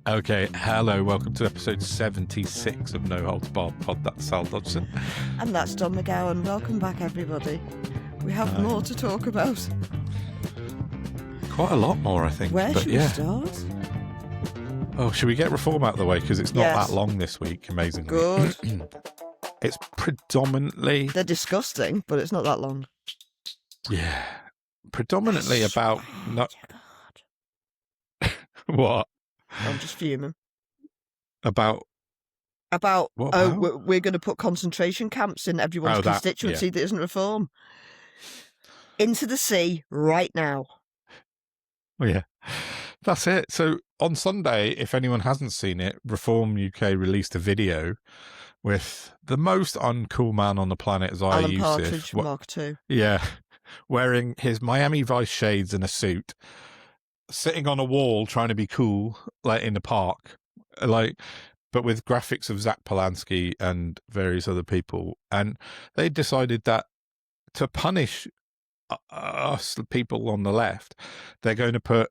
Okay, hello, welcome to episode 76 of No Holds Barred Pod. That's Sal Dodgson. And that's Don McGowan. Welcome back, everybody. We have more to talk about. Quite a lot more, I think. Where but should we start? Oh, should we get reform out of the way? Because it's not that long this week, amazingly. Good. It's predominantly... They're disgusting, but it's not that long. Yeah. Predominantly about... God. What? I'm just fuming. About... About, what about? we're going to put concentration camps in everyone's constituency that isn't reform. Into the sea right now. Oh, yeah. That's it. So on Sunday, if anyone hasn't seen it, Reform UK released a video with the most uncool man on the planet, Zia Alan Yusuf. Partridge, Mark II. Yeah. Wearing his Miami Vice shades and a suit, sitting on a wall trying to be cool, like in the park, but with graphics of Zach Polanski and various other people. And they decided that to punish us people on the left, they're going to put...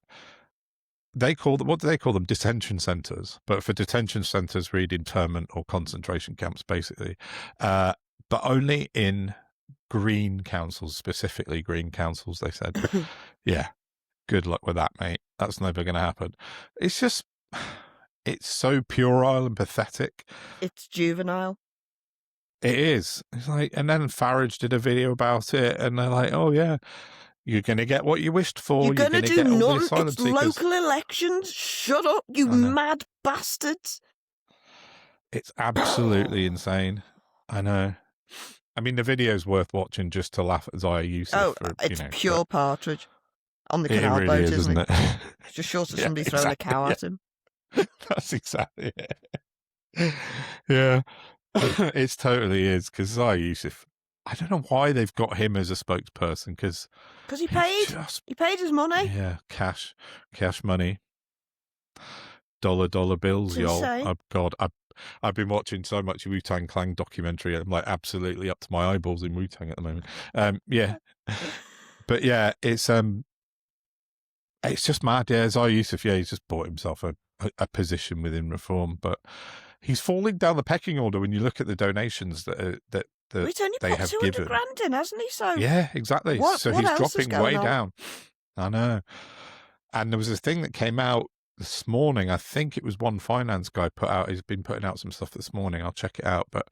what do they call them? Detention centres. But for detention centres, read internment or concentration camps, basically. But only in green councils, specifically green councils, they said. Yeah, good luck with that, mate. That's never going to happen. It's just, it's so puerile and pathetic. It's juvenile. It is. It's like, and then Farage did a video about it, and they're like, oh, yeah. You're going to get what you wished for. You're going to do none. It's local elections. Shut up, you mad bastards. It's absolutely insane. I know. I mean, the video's worth watching just to laugh at Zia Yusuf. It's pure Partridge on the canal boat, isn't it? It's just short of somebody throwing a cow at him. That's exactly it. Yeah. It totally is, because Zia Yusuf... I don't know why they've got him as a spokesperson, because he paid. He paid his money. Yeah, cash money, dollar bills, y'all. Oh, God, I've been watching so much Wu-Tang Clan documentary. I'm like absolutely up to my eyeballs in Wu-Tang at the moment. Yeah, but yeah, it's just mad. Yeah, Zia Yusuf. Yeah, he's just bought himself a position within Reform, but he's falling down the pecking order when you look at the donations that he's only they put have 200 given. grand in, hasn't he? So yeah, exactly. So he's dropping way down. I know. And there was a thing that came out this morning. I think it was one finance guy put out. He's been putting out some stuff this morning. I'll check it out. But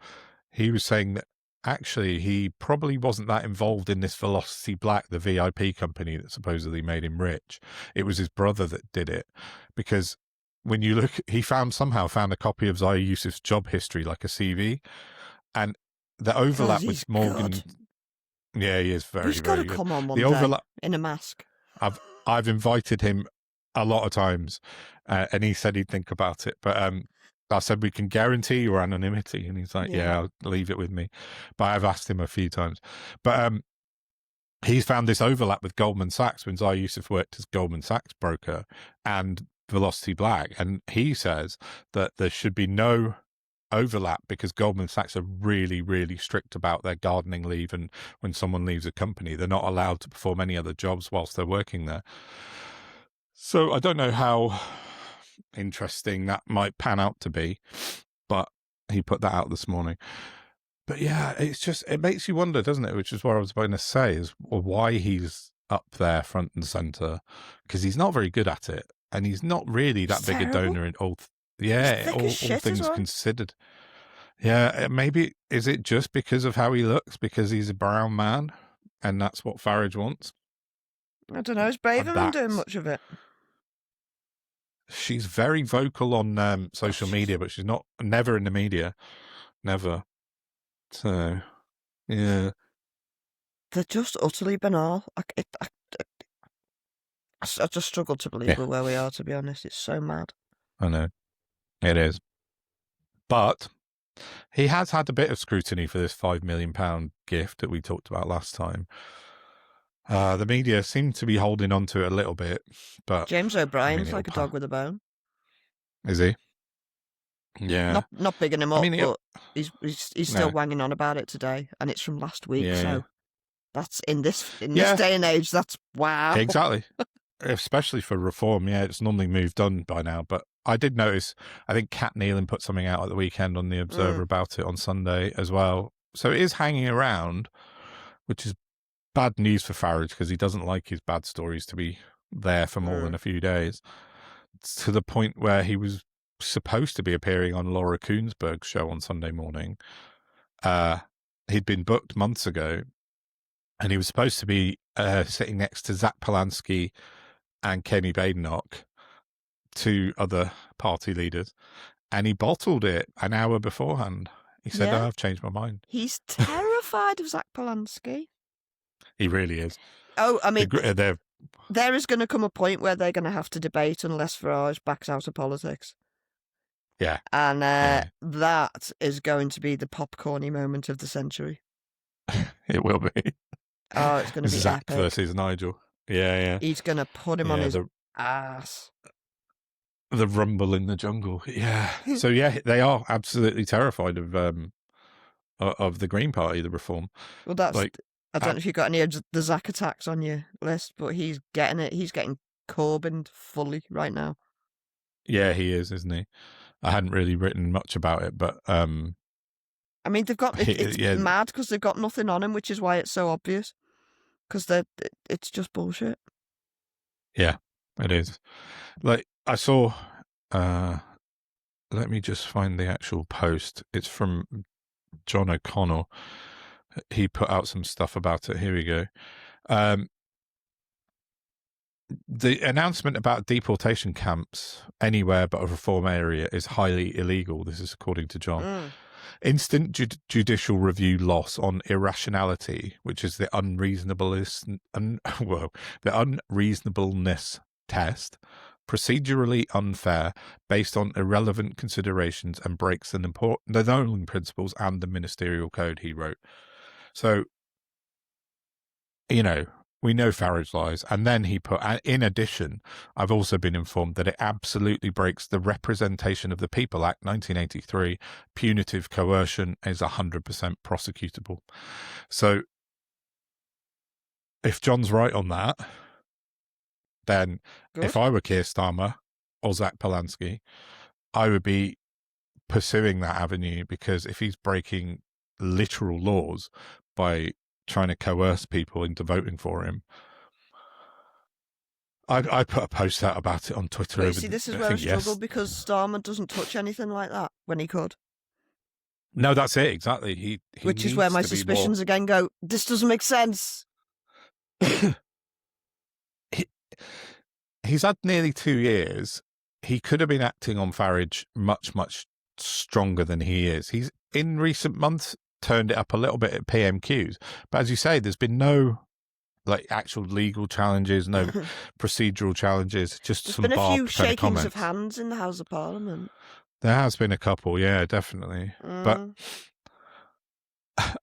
he was saying that actually he probably wasn't that involved in this Velocity Black, the VIP company that supposedly made him rich. It was his brother that did it, because when you look, he somehow found a copy of Zia Yusuf's job history, like a CV, and the overlap with Morgan. Good. Yeah, he is very, He's very got to good. come on one day in a mask. I've invited him a lot of times, and he said he'd think about it. But I said, we can guarantee your anonymity. And he's like, yeah, I'll leave it with me. But I've asked him a few times. But he's found this overlap with Goldman Sachs when Zia Yusuf worked as Goldman Sachs broker and Velocity Black. And he says that there should be no overlap because Goldman Sachs are really, really strict about their gardening leave, and when someone leaves a company, they're not allowed to perform any other jobs whilst they're working there. So I don't know how interesting that might pan out to be, but he put that out this morning. But yeah, it makes you wonder, doesn't it? Which is what I was going to say, is why he's up there front and centre, because he's not very good at it, and he's not really that big a donor in all. Yeah, all things considered. Yeah, maybe, is it just because of how he looks, because he's a brown man, and that's what Farage wants? I don't know, is Braverman doing much of it? She's very vocal on social media, but she's never in the media. Never. So, yeah. They're just utterly banal. I just struggle to believe where we are, to be honest. It's so mad. I know. It is. But he has had a bit of scrutiny for this £5 million gift that we talked about last time. The media seem to be holding on to it a little bit, but James O'Brien's like a dog with a bone. Is he? Yeah. Not bigging him up, but he's still wanging on about it today, and it's from last week. So that's in this day and age. That's wow. Exactly. Especially for Reform. Yeah, it's normally moved on by now, but I did notice, I think Kat Neelan put something out at the weekend on The Observer about it on Sunday as well. So it is hanging around, which is bad news for Farage because he doesn't like his bad stories to be there for more than a few days. To the point where he was supposed to be appearing on Laura Koonsberg's show on Sunday morning. He'd been booked months ago, and he was supposed to be sitting next to Zach Polanski and Kemi Badenoch, two other party leaders, and he bottled it an hour beforehand. He said, "Oh, I've changed my mind." He's terrified of Zach Polanski. He really is. Oh, I mean, there is going to come a point where they're going to have to debate unless Farage backs out of politics. Yeah. And that is going to be the popcorny moment of the century. It will be. Oh, it's going to be Zach epic. versus Nigel. Yeah. He's going to put him on his ass. The rumble in the jungle. Yeah. So, yeah, they are absolutely terrified of the Green Party, the Reform. Well, that's... Like, I don't know if you've got any of the Zach attacks on your list, but he's getting it. He's getting Corbyned fully right now. Yeah, he is, isn't he? I hadn't really written much about it, but... I mean, they've got... It's mad because they've got nothing on him, which is why it's so obvious. Because it's just bullshit. Yeah, it is. Like, I saw... let me just find the actual post. It's from John O'Connell. He put out some stuff about it. Here we go. The announcement about deportation camps anywhere but a reform area is highly illegal. This is according to John. Instant judicial review loss on irrationality, which is the unreasonableness test, procedurally unfair, based on irrelevant considerations, and breaks the Nolan principles and the ministerial code, he wrote. So, you know, we know Farage lies. And then he put, in addition, I've also been informed that it absolutely breaks the Representation of the People Act 1983. Punitive coercion is 100% prosecutable. So if John's right on that, then if I were Keir Starmer or Zach Polanski, I would be pursuing that avenue, because if he's breaking literal laws by trying to coerce people into voting for him. I put a post out about it on Twitter. But see, this is where I struggle, because Starmer doesn't touch anything like that when he could. No, that's it, exactly. He Which is where my suspicions again go, this doesn't make sense. He's had nearly 2 years. He could have been acting on Farage much, much stronger than he is. He's, in recent months, turned it up a little bit at PMQs, but as you say, there's been no like actual legal challenges, no procedural challenges, just there's some been a few shakings comments of hands in the House of Parliament. There has been a couple, yeah, definitely. But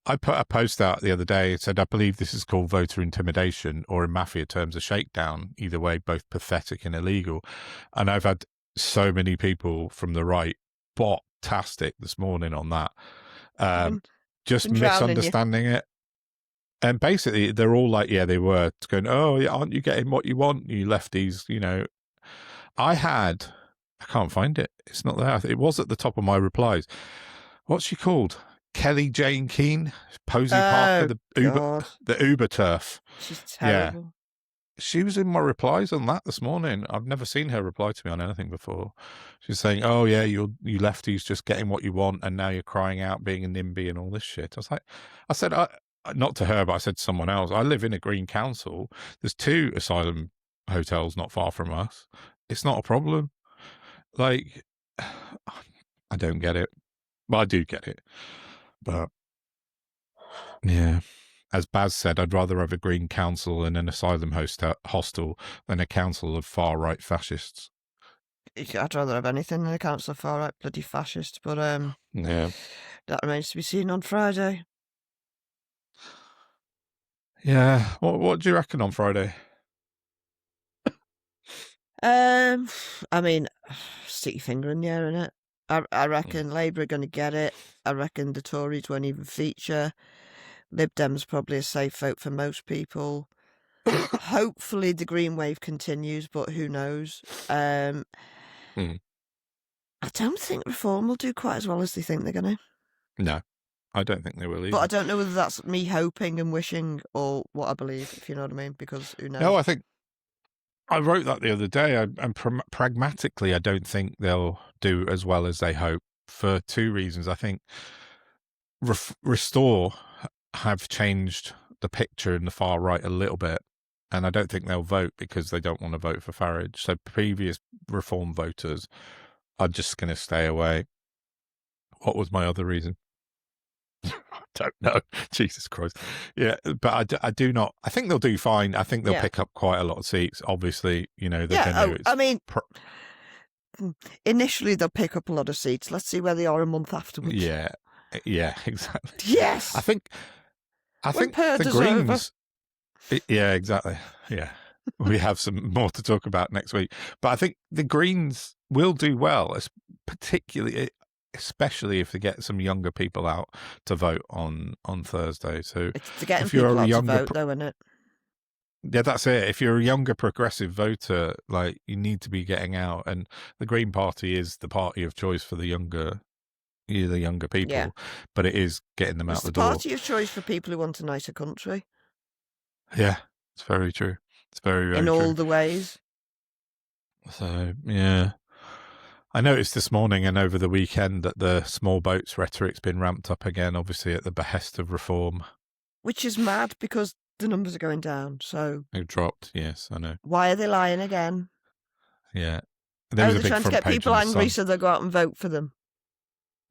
I put a post out the other day. It said, I believe this is called voter intimidation, or in mafia terms, a shakedown. Either way, both pathetic and illegal. And I've had so many people from the right bot-tastic this morning on that. Just misunderstanding it. And basically, they're all like, yeah, they were going, oh, aren't you getting what you want, you lefties? You know, I can't find it. It's not there. It was at the top of my replies. What's she called? Kelly Jane Keane? Posey Parker, the Uber turf. She's terrible. Yeah. She was in my replies on that this morning. I've never seen her reply to me on anything before. She's saying, oh, yeah, you lefties just getting what you want, and now you're crying out being a NIMBY and all this shit. I said, not to her, but I said to someone else, I live in a green council. There's 2 asylum hotels not far from us. It's not a problem. Like, I don't get it. Well, I do get it. But, yeah. As Baz said, I'd rather have a green council and an asylum hostel than a council of far-right fascists. I'd rather have anything than a council of far-right bloody fascists, but yeah, that remains to be seen on Friday. Yeah, what do you reckon on Friday? I mean, stick your finger in the air, innit? I reckon Labour are going to get it. I reckon the Tories won't even feature. Lib Dem's probably a safe vote for most people. Hopefully the Green Wave continues, but who knows? don't think Reform will do quite as well as they think they're going to. No, I don't think they will either. But I don't know whether that's me hoping and wishing or what I believe, if you know what I mean, because who knows? No, I think I wrote that the other day, and pragmatically, I don't think they'll do as well as they hope for two reasons. I think Restore have changed the picture in the far right a little bit, and I don't think they'll vote because they don't want to vote for Farage. So previous Reform voters are just going to stay away. What was my other reason? I don't know. Jesus Christ. Yeah, but I do not. I think they'll do fine. I think they'll pick up quite a lot of seats. Obviously, you know, they're going to. I mean, initially they'll pick up a lot of seats. Let's see where they are a month afterwards. Yeah, exactly. Yes. I think the Greens. Yeah, exactly. Yeah, we have some more to talk about next week. But I think the Greens will do well, especially if they get some younger people out to vote on Thursday. So it's to getting people out to vote, though, isn't it? Yeah, that's it. If you're a younger progressive voter, like, you need to be getting out, and the Green Party is the party of choice for the younger people. But it is getting them out the door. It's the party of choice for people who want a nicer country. Yeah, it's very true. It's very, very true. In all the ways. So, yeah. I noticed this morning and over the weekend that the small boats rhetoric's been ramped up again, obviously at the behest of Reform. Which is mad because the numbers are going down, so... They've dropped, yes, I know. Why are they lying again? Yeah. They're trying to get people angry so they'll go out and vote for them.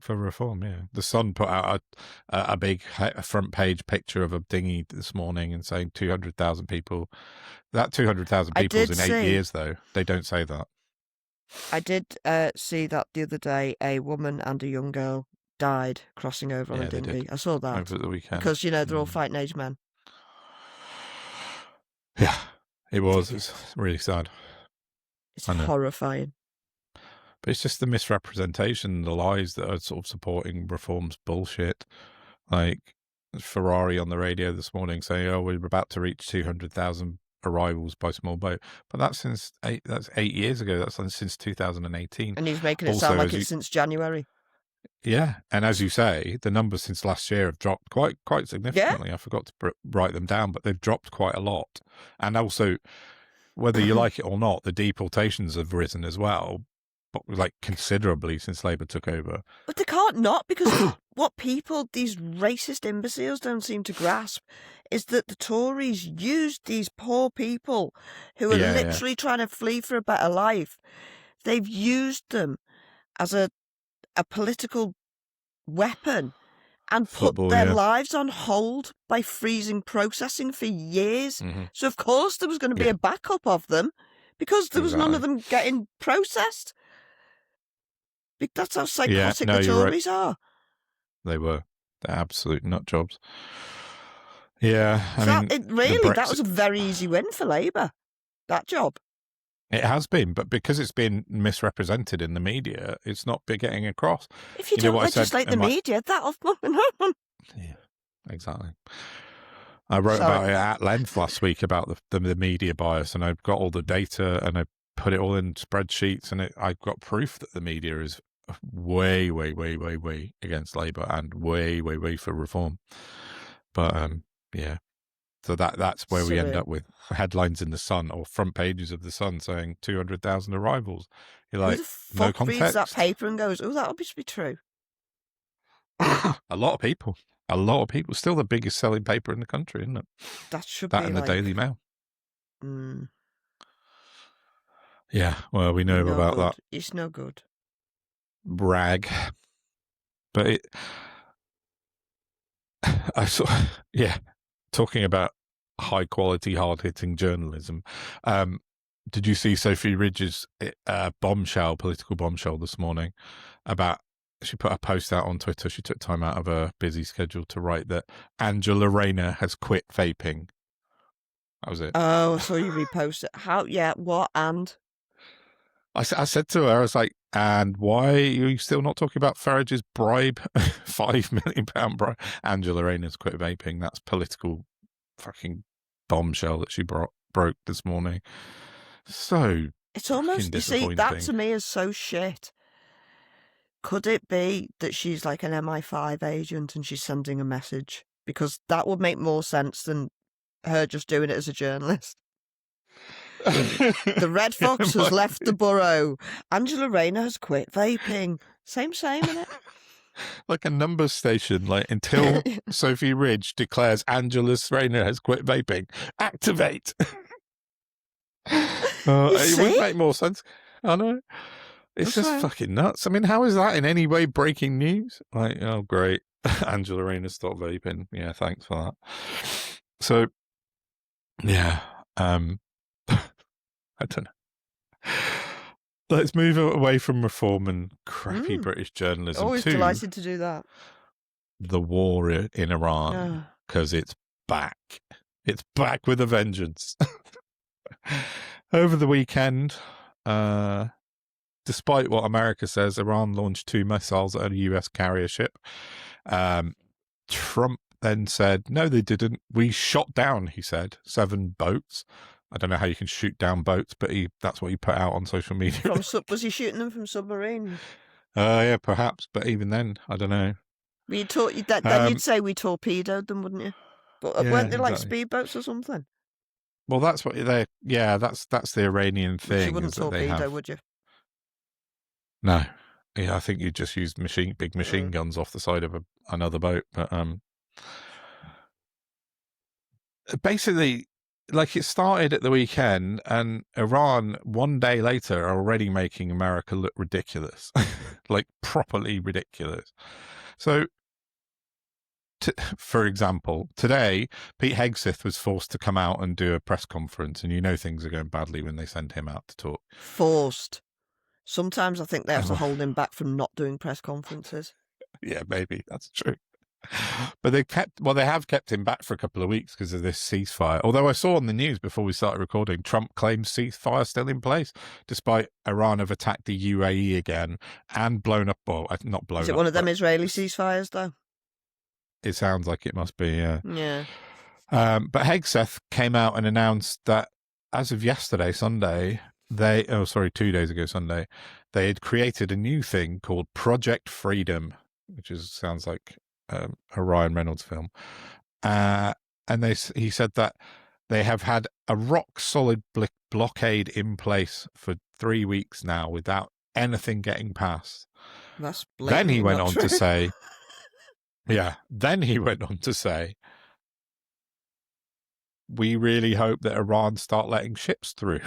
For Reform, yeah. The Sun put out a big front page picture of a dinghy this morning and saying 200,000 people. That 200,000 people is in 8 years, though. They don't say that. I did see that the other day. A woman and a young girl died crossing over on a dinghy. I saw that. Over the weekend. Because, you know, they're all fighting age men. Yeah, it was. It's really sad. It's horrifying. But it's just the misrepresentation, the lies that are sort of supporting Reform's bullshit. Like Ferrari on the radio this morning saying, "Oh, we're about to reach 200,000 arrivals by small boat," but that's 8 years ago. That's since 2018. And he's making it sound like it's since January. Yeah, and as you say, the numbers since last year have dropped quite significantly. I forgot to write them down, but they've dropped quite a lot. And also, whether you like it or not, the deportations have risen as well, but like considerably since Labour took over. But they can't not, because what people, these racist imbeciles, don't seem to grasp is that the Tories used these poor people who are literally trying to flee for a better life. They've used them as a political weapon and put their lives on hold by freezing processing for years. So of course there was going to be a backup of them because there was none of them getting processed. That's how psychotic the Tories are. They were. They're absolute nut jobs. Yeah. That was a very easy win for Labour, that job. It has been, but because it's been misrepresented in the media, it's not getting across. If you don't legislate the media, that'll happen. Yeah, exactly. I wrote about it at length last week about the media bias, and I've got all the data, and I put it all in spreadsheets, and I've got proof that the media is way, way, way, way, way against Labour and way, way, way for Reform. But yeah. So that's where we end up with headlines in the Sun or front pages of the Sun saying 200,000 arrivals. You're like, no context. Reads that paper and goes, "Oh, that must be true." A lot of people. Still the biggest selling paper in the country, isn't it? That should be and the Daily Mail. Yeah, well, we know about that. It's no good. Brag. But talking about high quality, hard hitting journalism. Did you see Sophie Ridge's political bombshell this morning about, she put a post out on Twitter. She took time out of her busy schedule to write that Angela Rayner has quit vaping. That was it. Oh, I saw you repost it. How? Yeah, what? And? I said to her, I was like, and why are you still not talking about Farage's bribe? £5 million bribe. Angela Rayner's quit vaping. That's political fucking bombshell that she broke this morning. So it's almost, you see, that to me is so shit. Could it be that she's like an MI5 agent and she's sending a message? Because that would make more sense than her just doing it as a journalist. The Red Fox has left the burrow. Angela Rayner has quit vaping. Same, isn't it? Like a numbers station, like until Sophie Ridge declares Angela Rayner has quit vaping. Activate. It would make more sense. I know. It's That's just fucking nuts. I mean, how is that in any way breaking news? Like, oh, great. Angela Rayner stopped vaping. Yeah, thanks for that. So, yeah. I don't know. Let's move away from reform and crappy British journalism. Always delighted to do that. The war in Iran, because it's back. It's back with a vengeance. Over the weekend, despite what America says, Iran launched 2 missiles at a US carrier ship. Trump then said, no, they didn't. We shot down, he said, 7 boats. I don't know how you can shoot down boats, but that's what he put out on social media. Was he shooting them from submarines? Yeah, perhaps. But even then, I don't know. Then you'd say we torpedoed them, wouldn't you? But weren't they like speedboats or something? Well, that's what that's the Iranian thing. But you wouldn't torpedo, would you? No. Yeah, I think you just use big machine guns off the side of another boat. But basically, like, it started at the weekend, and Iran 1 day later are already making America look ridiculous, like properly ridiculous. So, for example, today Pete Hegseth was forced to come out and do a press conference, and you know things are going badly when they send him out to talk. Forced. Sometimes I think they have to hold him back from not doing press conferences. Yeah, maybe that's true. But they have kept him back for a couple of weeks because of this ceasefire. Although I saw on the news before we started recording, Trump claims ceasefire still in place, despite Iran have attacked the UAE again and blown up. Well, not blown up. Is it one of them Israeli ceasefires, though? It sounds like it must be, yeah. Yeah. But Hegseth came out and announced that as of yesterday, Sunday, 2 days ago, Sunday, they had created a new thing called Project Freedom, which sounds like a Ryan Reynolds film. And he said that they have had a rock solid blockade in place for 3 weeks now without anything getting past. Then he went on to say, we really hope that Iran start letting ships through.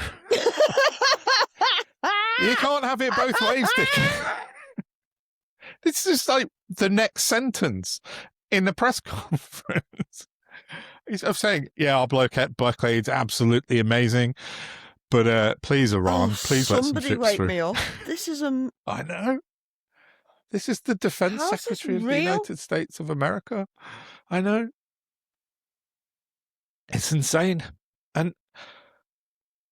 You can't have it both ways, Dick. It's just like the next sentence in the press conference. Of saying, our blockade's absolutely amazing, but please, Iran, please let some ships through. Somebody wake me up. This is I know. This is the Defense Secretary of the United States of America. I know. It's insane. And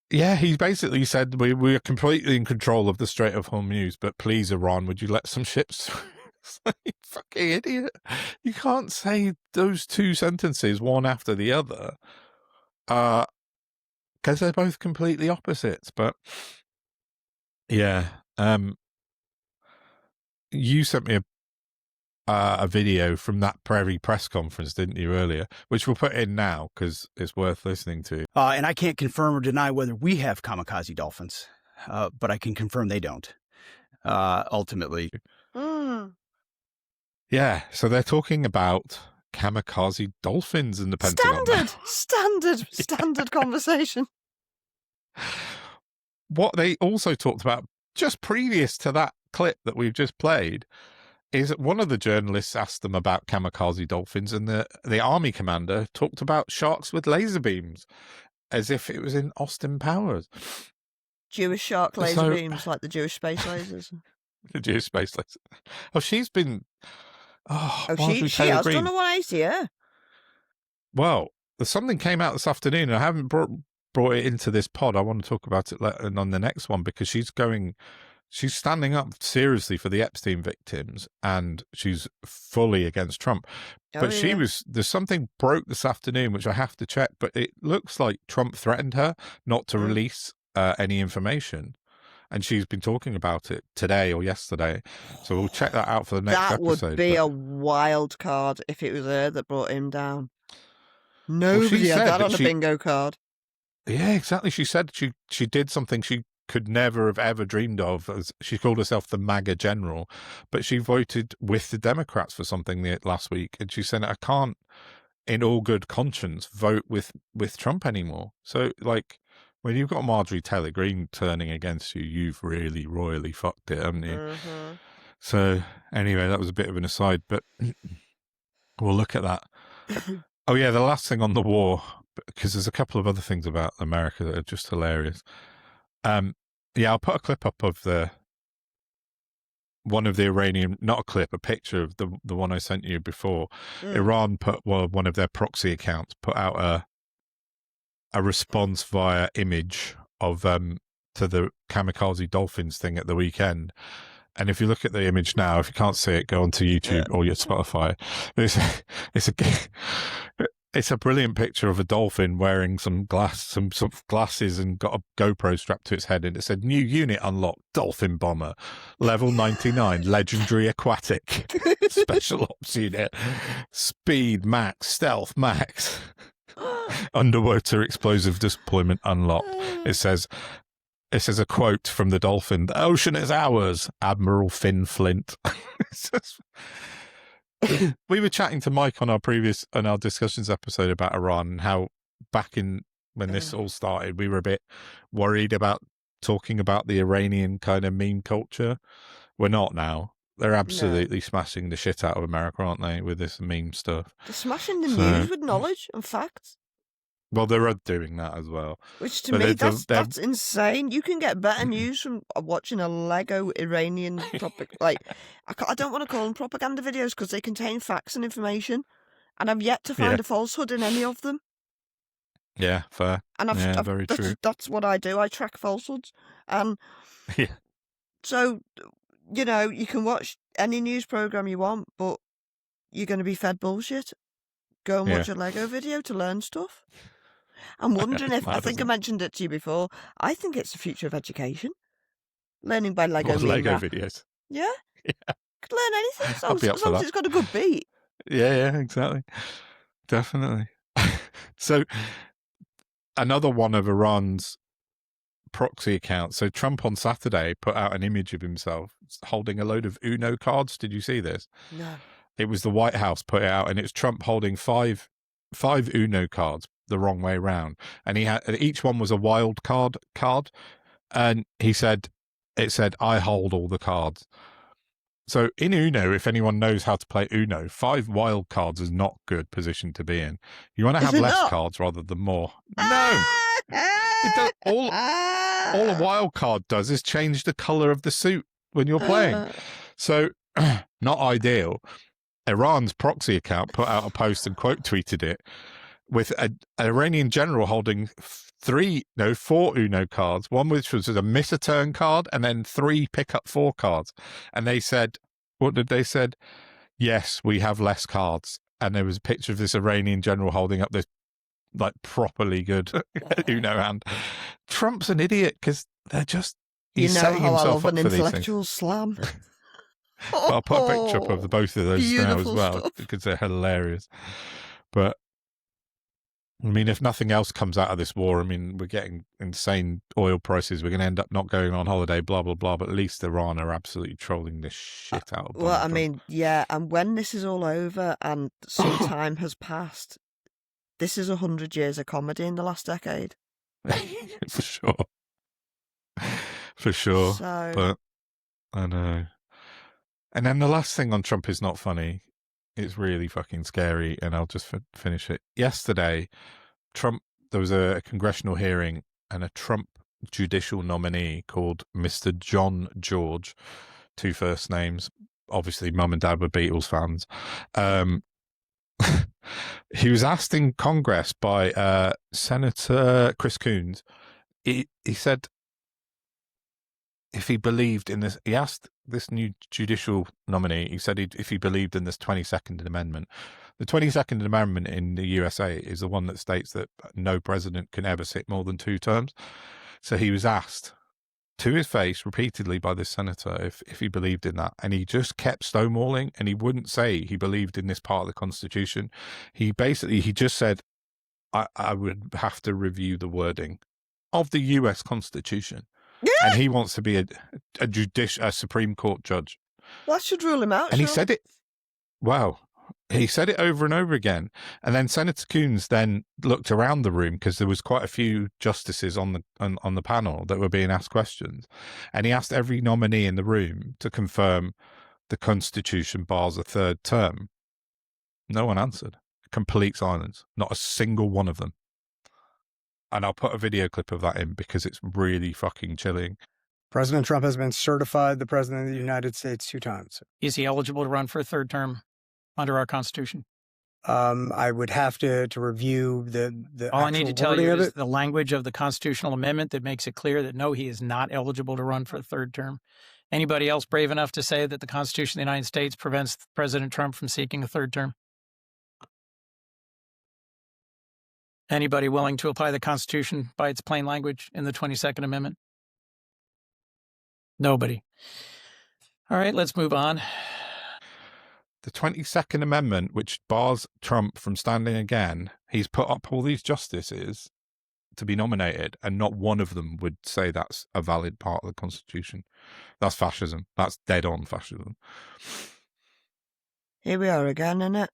he basically said, we are completely in control of the Strait of Hormuz, but please, Iran, would you let some ships through? It's like, you fucking idiot. You can't say those 2 sentences one after the other because they're both completely opposites. But you sent me a video from that Prairie press conference, didn't you, earlier, which we'll put in now because it's worth listening to. And I can't confirm or deny whether we have kamikaze dolphins, but I can confirm they don't, ultimately. Yeah, so they're talking about kamikaze dolphins in the Pentagon. Standard conversation. What they also talked about just previous to that clip that we've just played is that one of the journalists asked them about kamikaze dolphins, and the army commander talked about sharks with laser beams as if it was in Austin Powers. Jewish shark laser beams, like the Jewish space lasers. The Jewish space lasers. Oh, she's been... she has done a 180, yeah. Well, something came out this afternoon, and I haven't brought it into this pod. I want to talk about it on the next one, because she's standing up seriously for the Epstein victims, and she's fully against Trump. But there's something broke this afternoon, which I have to check, but it looks like Trump threatened her not to release any information. and she's been talking about it today or yesterday. So we'll check that out for the next That episode. would be a wild card if it was her that brought him down. Nobody she had said that that on a bingo card. Yeah, exactly. She said she did something she could never have ever dreamed of. She called herself the MAGA general, but she voted with the Democrats for something last week, and she said, I can't, in all good conscience, vote with Trump anymore. So, like, when you've got Marjorie Taylor Greene turning against you, you've really royally fucked it, haven't you? Mm-hmm. So, anyway, that was a bit of an aside, but we'll look at that. Oh, yeah, the last thing on the war, because there's a couple of other things about America that are just hilarious. Yeah, I'll put a clip up of one of the Iranian, not a clip, a picture of the one I sent you before. Iran put, one of their proxy accounts put out a response via image of to the Kamikaze Dolphins thing at the weekend. And if you look at the image now, if you can't see it, go onto YouTube or your Spotify. It's a brilliant picture of a dolphin wearing some glasses and got a GoPro strapped to its head, and it said "New unit unlocked: Dolphin Bomber, level 99, legendary aquatic, special ops unit, speed max, stealth max, underwater explosive deployment unlocked." It says a quote from the dolphin: "The ocean is ours, Admiral Finn Flint." We were chatting to Mike on our discussions episode about Iran, and how back in when this all started, we were a bit worried about talking about the Iranian kind of meme culture. We're not now. They're absolutely smashing the shit out of America, aren't they, with this meme stuff? They're smashing the news with knowledge and facts. Well, they're doing that as well. Which to me, that's insane. You can get better news from watching a Lego Iranian like, I don't want to call them propaganda videos because they contain facts and information, and I've yet to find a falsehood in any of them. Yeah, fair. And very true. That's what I do. I track falsehoods, and so you can watch any news program you want, but you're going to be fed bullshit. Go and watch a Lego video to learn stuff. I'm wondering if, I think I mentioned it to you before, I think it's the future of education. Learning by Lego videos. Yeah? Could learn anything as long as it's got a good beat. Yeah, exactly. Definitely. So, another one of Iran's proxy accounts. So, Trump on Saturday put out an image of himself holding a load of Uno cards. Did you see this? No. It was the White House put it out, and it's Trump holding five Uno cards the wrong way round, and each one was a wild card, and it said, "I hold all the cards." So in Uno, if anyone knows how to play Uno, 5 wild cards is not good position to be in. You want to have less cards rather than more. No, all a wild card does is change the color of the suit when you're playing. So not ideal. Iran's proxy account put out a post and quote tweeted it with an Iranian general holding 4 Uno cards, one which was a miss a turn card, and then 3 pick up 4 cards. And they said, what did they said? Yes, we have less cards. And there was a picture of this Iranian general holding up this like properly good Uno hand. Trump's an idiot because they're just, he's setting himself up for these things. Intellectual slam. But I'll put a picture up of both of those now as well stuff. because they're hilarious. But I mean, if nothing else comes out of this war, I mean, we're getting insane oil prices. We're going to end up not going on holiday, blah, blah, blah. But at least Iran are absolutely trolling this shit out of Donald Trump. Mean, yeah. And when this is all over and some time has passed, this is 100 years of comedy in the last decade. For sure. For sure. So... But I know. And then the last thing on Trump is not funny. It's really fucking scary, and I'll just finish it. Yesterday, there was a congressional hearing, and a Trump judicial nominee called Mr. John George, 2 first names. Obviously, mum and dad were Beatles fans. He was asked in Congress by Senator Chris Coons. He said if he believed in this, he asked this new judicial nominee, he said if he believed in this 22nd Amendment. The 22nd Amendment in the USA is the one that states that no president can ever sit more than 2 terms. So he was asked to his face repeatedly by this senator if he believed in that, and he just kept stonewalling, and he wouldn't say he believed in this part of the Constitution. He just said, I would have to review the wording of the US Constitution. And he wants to be a Supreme Court judge. That should rule him out. And he said it. Wow. He said it over and over again. And then Senator Coons then looked around the room, because there was quite a few justices on the panel that were being asked questions. And he asked every nominee in the room to confirm the Constitution bars a third term. No one answered. Complete silence. Not a single one of them. And I'll put a video clip of that in because it's really fucking chilling. President Trump has been certified the President of the United States 2 times. Is he eligible to run for a third term under our Constitution? I would have to review the All I need to tell you is it. the language of the constitutional amendment that makes it clear that no, he is not eligible to run for a third term. Anybody else brave enough to say that the Constitution of the United States prevents President Trump from seeking a third term? Anybody willing to apply the Constitution by its plain language in the 22nd Amendment? Nobody. All right, let's move on. The 22nd Amendment, which bars Trump from standing again, he's put up all these justices to be nominated, and not one of them would say that's a valid part of the Constitution. That's fascism. That's dead-on fascism. Here we are again, innit?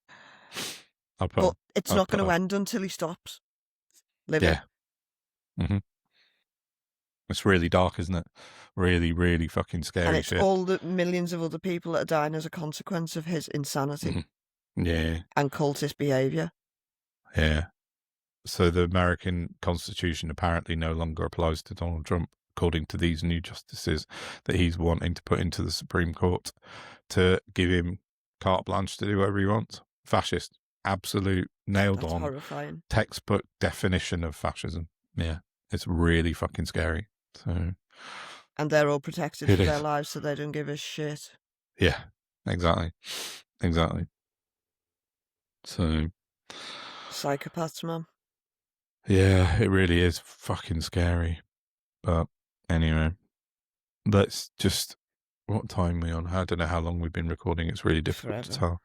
But it's not going to end until he stops living. Yeah. Mm-hmm. It's really dark, isn't it? Really, really fucking scary and it's shit. all the millions of other people that are dying as a consequence of his insanity. Mm-hmm. Yeah. And cultist behaviour. Yeah. So the American Constitution apparently no longer applies to Donald Trump, according to these new justices that he's wanting to put into the Supreme Court to give him carte blanche to do whatever he wants. Fascist. Absolute nailed That's on horrifying. textbook definition of fascism. Yeah. It's really fucking scary. So, and they're all protected for their lives, so they don't give a shit. Yeah, exactly. So, psychopaths, man. Yeah, it really is fucking scary. But anyway, let's just, what time are we on? I don't know how long we've been recording. It's really difficult to tell.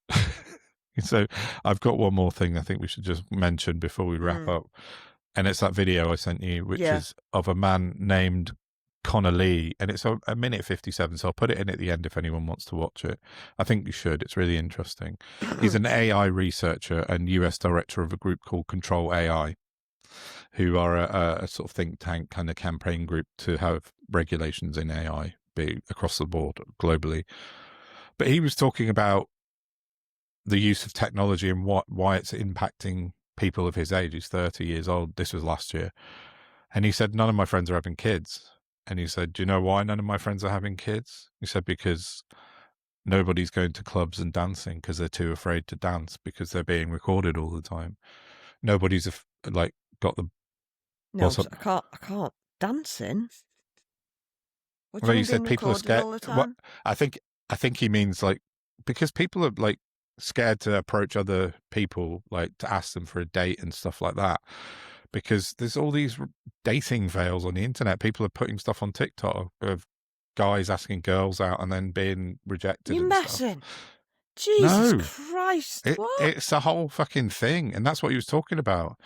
Yeah. So I've got one more thing I think we should just mention before we wrap up. And it's that video I sent you, which is of a man named Connor Lee. And it's a minute 57. So I'll put it in at the end if anyone wants to watch it. I think you should. It's really interesting. He's an AI researcher and US director of a group called Control AI, who are a sort of think tank kind of campaign group to have regulations in AI be across the board globally. But he was talking about the use of technology and why it's impacting people of his age. He's 30 years old. This was last year. And he said, none of my friends are having kids. And he said, do you know why none of my friends are having kids? He said, because nobody's going to clubs and dancing because they're too afraid to dance because they're being recorded all the time. Nobody's got the... No, I can't dancing. What do you said people are scared. All the time? I think he means because people are scared to approach other people, to ask them for a date and stuff like that, because there's all these dating fails on the internet. People are putting stuff on TikTok of guys asking girls out and then being rejected. You're messing. Jesus Christ. It's a whole fucking thing. And that's what he was talking about.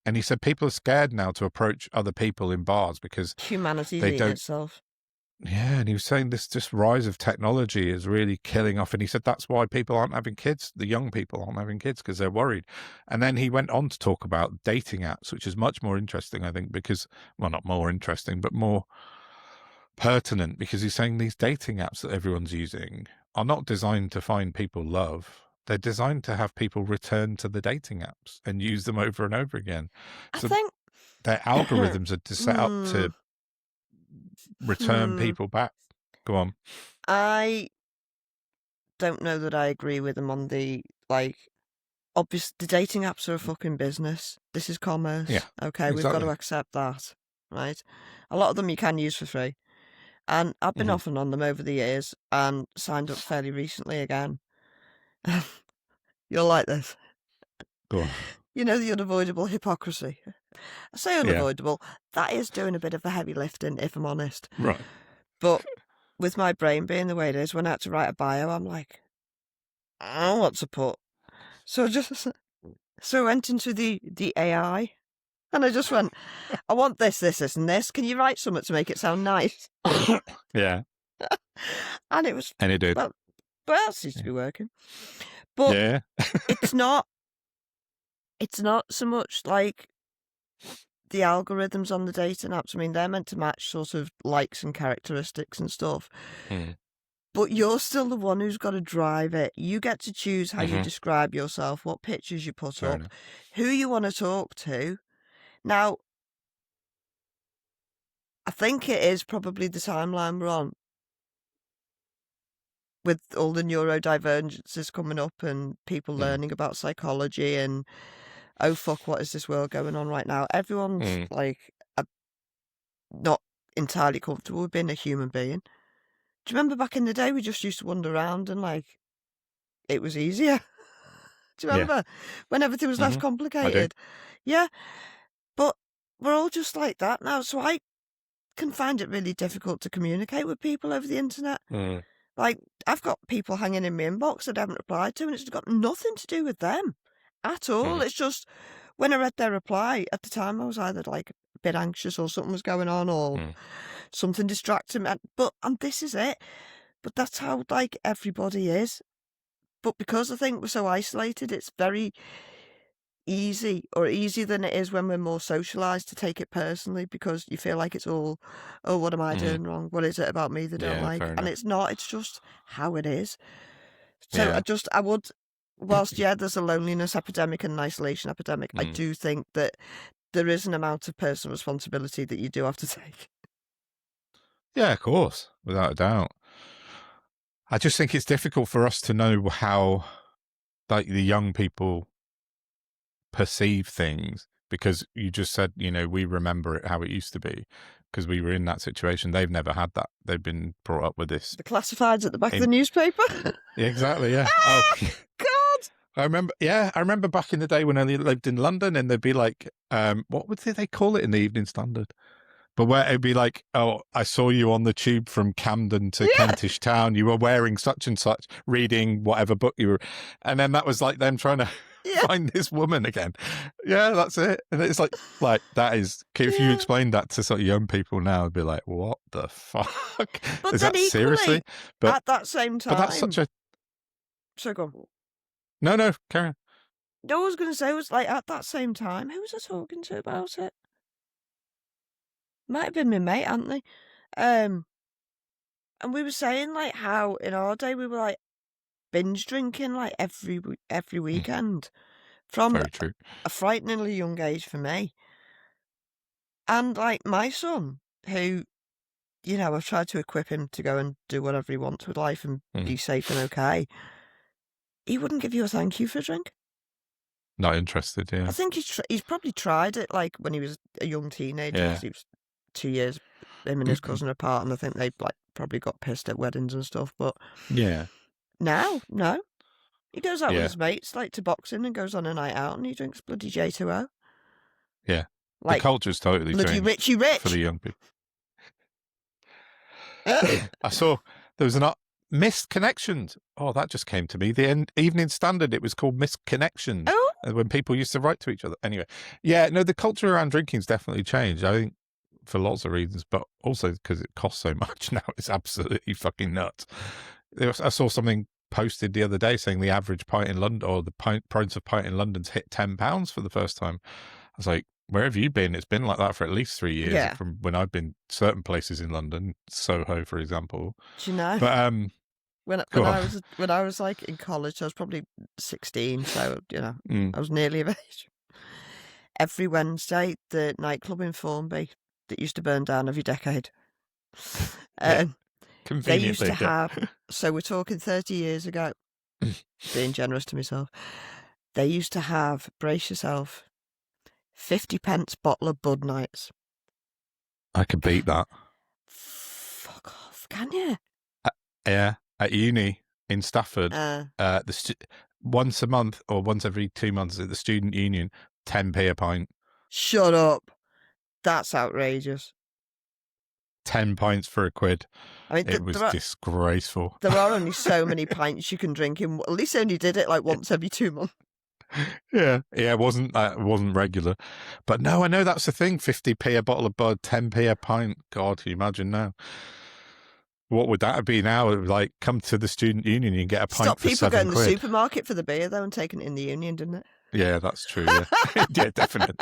And he said people are scared now to approach other people in bars because humanity's eating itself. Yeah, and he was saying this just rise of technology is really killing off. And he said that's why people aren't having kids. The young people aren't having kids because they're worried. And then he went on to talk about dating apps, which is much more interesting, I think, because, well, not more interesting, but more pertinent, because he's saying these dating apps that everyone's using are not designed to find people love. They're designed to have people return to the dating apps and use them over and over again. So I think their algorithms are set up to return people back. Go on. I don't know that I agree with them on the obvious. The dating apps are a fucking business. This is commerce. Yeah. Okay, exactly. We've got to accept that, right? A lot of them you can use for free, and I've been off and on them over the years and signed up fairly recently again. You'll like this. Go on. You know the unavoidable hypocrisy I say unavoidable. That is doing a bit of a heavy lifting, if I'm honest. Right. But with my brain being the way it is, when I had to write a bio, I'm like, I don't know what to put. So I went into the AI, and I just went, I want this, and this. Can you write something to make it sound nice? Yeah. And it was, And it did. well, it seems to be working. But Yeah. it's not so much like the algorithms on the dating apps. I mean, they're meant to match sort of likes and characteristics and stuff. But you're still the one who's got to drive it. You get to choose how you describe yourself, what pictures you put up, who you want to talk to. Now, I think it is probably the timeline we're on, with all the neurodivergences coming up and people learning about psychology and, oh, fuck, what is this world going on right now? Everyone's like not entirely comfortable with being a human being. Do you remember back in the day we just used to wander around and like it was easier? Do you remember when everything was less complicated? Yeah. But we're all just like that now. So I can find it really difficult to communicate with people over the internet. Like, I've got people hanging in my inbox that I haven't replied to, and it's got nothing to do with them at all. It's just when I read their reply at the time, I was either like a bit anxious or something was going on or something distracted me. And this is it. But that's how like everybody is. But because I think we're so isolated, it's very easy, or easier than it is when we're more socialised, to take it personally, because you feel like it's all, oh, what am I doing wrong? What is it about me they don't like? And it's not, it's just how it is. So I would, whilst, there's a loneliness epidemic and an isolation epidemic, I do think that there is an amount of personal responsibility that you do have to take. Yeah, of course, without a doubt. I just think it's difficult for us to know how, like, the young people perceive things, because you just said, we remember it how it used to be because we were in that situation. They've never had that. They've been brought up with this. The classifieds at the back of the newspaper. Yeah, exactly. Yeah. Oh God. I remember back in the day when I lived in London, and they'd be like, what would they call it in the Evening Standard? But where it'd be like, oh, I saw you on the tube from Camden to Kentish Town. You were wearing such and such, reading whatever book you were. And then that was like them trying to find this woman again. Yeah, that's it. And it's like that is, if you explain that to sort of young people now, it'd be like, what the fuck? But is then that equally, seriously? But at that same time. But that's such a. So go on. No, carry on. No, I was going to say, was like at that same time, who was I talking to about it? Might have been my mate, Anthony. And we were saying like how in our day we were like binge drinking like every weekend from Very true. a frighteningly young age for me. And like my son, who, I've tried to equip him to go and do whatever he wants with life and be safe and okay. He wouldn't give you a thank you for a drink. Not interested, yeah. I think he's probably tried it like when he was a young teenager. Yeah. He was 2 years, him and his cousin apart, and I think they like probably got pissed at weddings and stuff. But now, no, he goes out with his mates like to boxing and goes on a night out and he drinks bloody J2O. Yeah, like the culture's totally bloody changed Richie Rich for the young people. I saw there was an Missed Connections. Oh, that just came to me. The Evening Standard, it was called Missed Connections. Oh, when people used to write to each other. Anyway, the culture around drinking's definitely changed. I think for lots of reasons, but also because it costs so much now. It's absolutely fucking nuts. I saw something posted the other day saying the average pint in London, or the price of pint in London's hit £10 for the first time. I was like, where have you been? It's been like that for at least 3 years from when I've been certain places in London, Soho, for example. do you know? But when I was like in college, I was probably 16, so I was nearly of age. Every Wednesday, the nightclub in Formby that used to burn down every decade. They used to have, so we're talking 30 years ago, being generous to myself, they used to have, brace yourself, 50p bottle of Bud Nights. I could beat that. Fuck off, can you? Yeah, at uni in Stafford, once a month or once every 2 months at the student union, 10p a pint. Shut up. That's outrageous. 10 pints for £1. I mean, It was disgraceful. There are only so many pints you can drink in. At least they only did it like once every 2 months. Yeah, it wasn't regular. But no, I know that's the thing. 50p a bottle of Bud, 10p a pint. God, can you imagine now? What would that be now? Like, come to the student union and get a pint Stop for people going to the £7. supermarket for the beer, though, and taking it in the union, didn't it? Yeah, that's true. Yeah, yeah, definitely.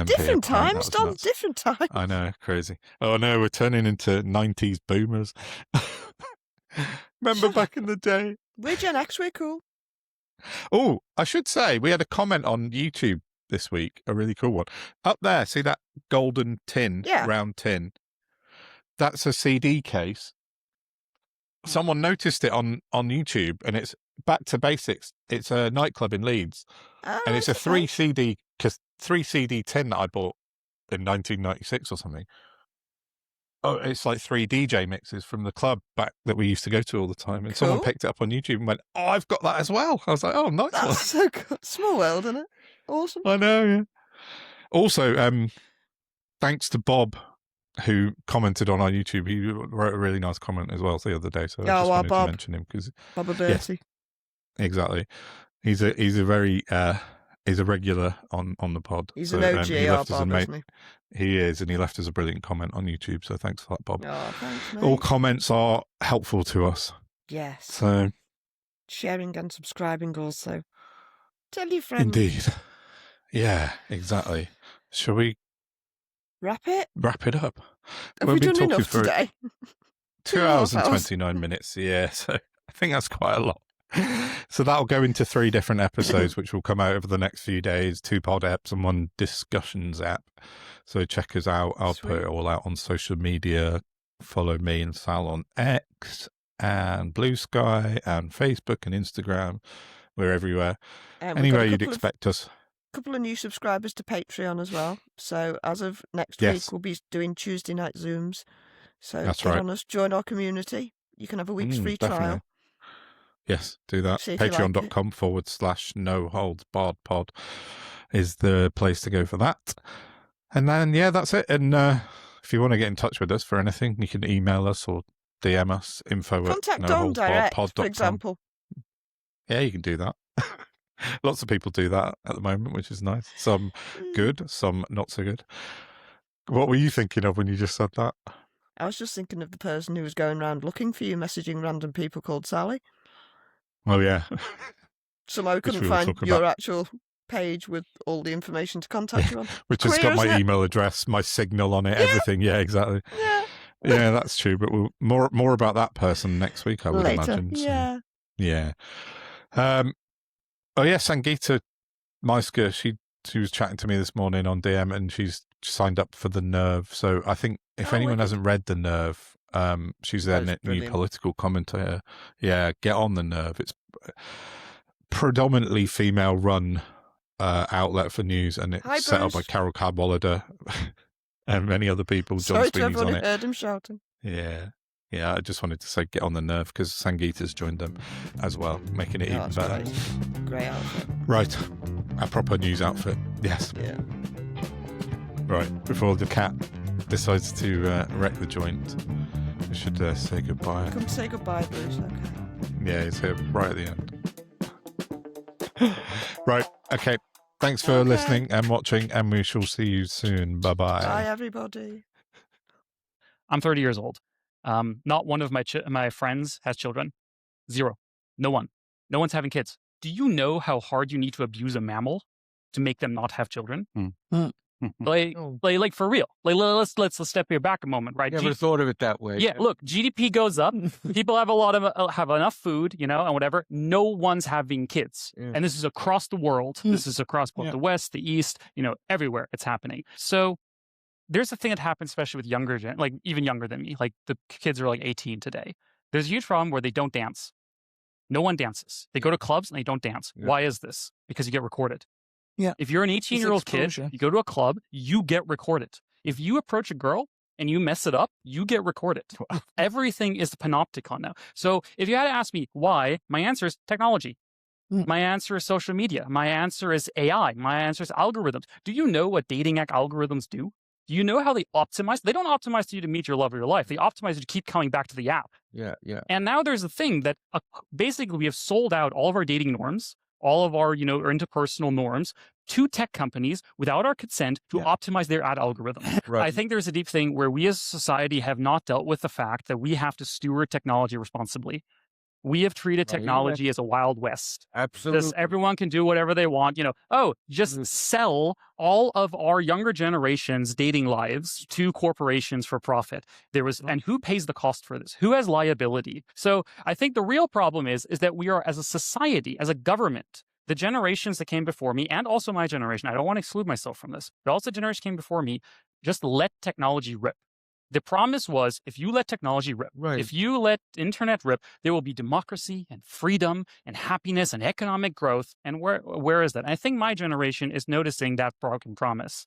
Different times, Don. Different times. I know, crazy. Oh no, we're turning into 90s boomers. Remember back in the day? We're Gen X, we're cool. Oh, I should say, we had a comment on YouTube this week, a really cool one. Up there, see that golden tin, round tin? That's a CD case. Someone noticed it on YouTube, and it's Back to Basics. It's a nightclub in Leeds, and it's a 3 CD tin that I bought in 1996 or something. Oh, it's like 3 DJ mixes from the club back that we used to go to all the time. And someone picked it up on YouTube and went, "Oh, I've got that as well." I was like, "Oh, nice." That's so good. Small world, isn't it? Awesome. I know. Yeah. Also, thanks to Bob, who commented on our YouTube. He wrote a really nice comment as well the other day. So I just wanted to mention him because Bob Bertie. Yeah, exactly. He's a very he's a regular on the pod. He's an OG, Bob, isn't he? He is, and he left us a brilliant comment on YouTube. So thanks for that, Bob. Oh, thanks, mate. All comments are helpful to us. Yes. So sharing and subscribing also. Tell your friends. Indeed. Yeah, exactly. Shall we wrap it up? Have we done enough today? 2 hours and 29 minutes. Yeah, so I think that's quite a lot. So that'll go into 3 different episodes, which will come out over the next few days, 2 pod apps and 1 discussions app. So check us out. I'll put it all out on social media. Follow me and Sal on X and Blue Sky and Facebook and Instagram. We're everywhere. Anywhere you'd expect us. A couple of new subscribers to Patreon as well. So as of next week, we'll be doing Tuesday night Zooms. So get on us, join our community. You can have a week's free trial. Yes, do that. Patreon.com/no-holds-barred-pod is the place to go for that. And then, that's it. And if you want to get in touch with us for anything, you can email us or DM us, Contact Don direct, for example. Yeah, you can do that. Lots of people do that at the moment, which is nice. Some good, some not so good. What were you thinking of when you just said that? I was just thinking of the person who was going around looking for you, messaging random people called Sally. Oh, yeah. Somehow I couldn't find your actual page with all the information to contact you on. Which has got my email address, my signal on it, everything. Yeah, exactly. Yeah, that's true. But we'll, more about that person next week, I would imagine. So, yeah. Oh, yeah, Sangeeta Maiska, she was chatting to me this morning on DM, and she's signed up for The Nerve. So I think if anyone hasn't read The Nerve, she's their new political commentator. Yeah, get on The Nerve. It's predominantly female-run outlet for news, and it's set up by Carol Cadwallader and many other people. Sorry John to everyone on who it. heard him shouting. Yeah, I just wanted to say get on The Nerve because Sangeeta's joined them as well, making it even better. Great outfit. Right, a proper news outfit. Yes. Yeah. Right, before the cat decides to wreck the joint, we should say goodbye. Come say goodbye, Bruce. Okay. Yeah, he's here right at the end. Right, okay. Thanks for listening and watching, and we shall see you soon. Bye-bye. Bye, everybody. I'm 30 years old. Not one of my friends has children. 0. No one. No one's having kids. Do you know how hard you need to abuse a mammal to make them not have children? Like for real. Like let's step here back a moment, right? Never thought of it that way. Yeah, look, GDP goes up. People have have enough food, and whatever. No one's having kids, and this is across the world. This is across both the West, the East, everywhere it's happening. So there's a thing that happens, especially with younger, like even younger than me. Like the kids are like 18 today. There's a huge problem where they don't dance. No one dances. They go to clubs and they don't dance. Yeah. Why is this? Because you get recorded. Yeah. If you're an 18-year-old kid, you go to a club, you get recorded. If you approach a girl and you mess it up, you get recorded. Everything is panopticon now. So if you had to ask me why, my answer is technology. My answer is social media. My answer is AI. My answer is algorithms. Do you know what dating app algorithms do? Do you know how they optimize? They don't optimize you to meet your love of your life. They optimize you to keep coming back to the app. Yeah. And now there's a thing that basically we have sold out all of our dating norms, all of our, interpersonal norms to tech companies without our consent to optimize their ad algorithm. Right. I think there's a deep thing where we as a society have not dealt with the fact that we have to steward technology responsibly. We have treated technology as a Wild West. Absolutely. Just everyone can do whatever they want. Just sell all of our younger generation's dating lives to corporations for profit. And who pays the cost for this? Who has liability? So I think the real problem is that we are, as a society, as a government, the generations that came before me, and also my generation, I don't want to exclude myself from this, but also the generation came before me, just let technology rip. The promise was, if you let technology rip, if you let internet rip, there will be democracy and freedom and happiness and economic growth. And where is that? I think my generation is noticing that broken promise.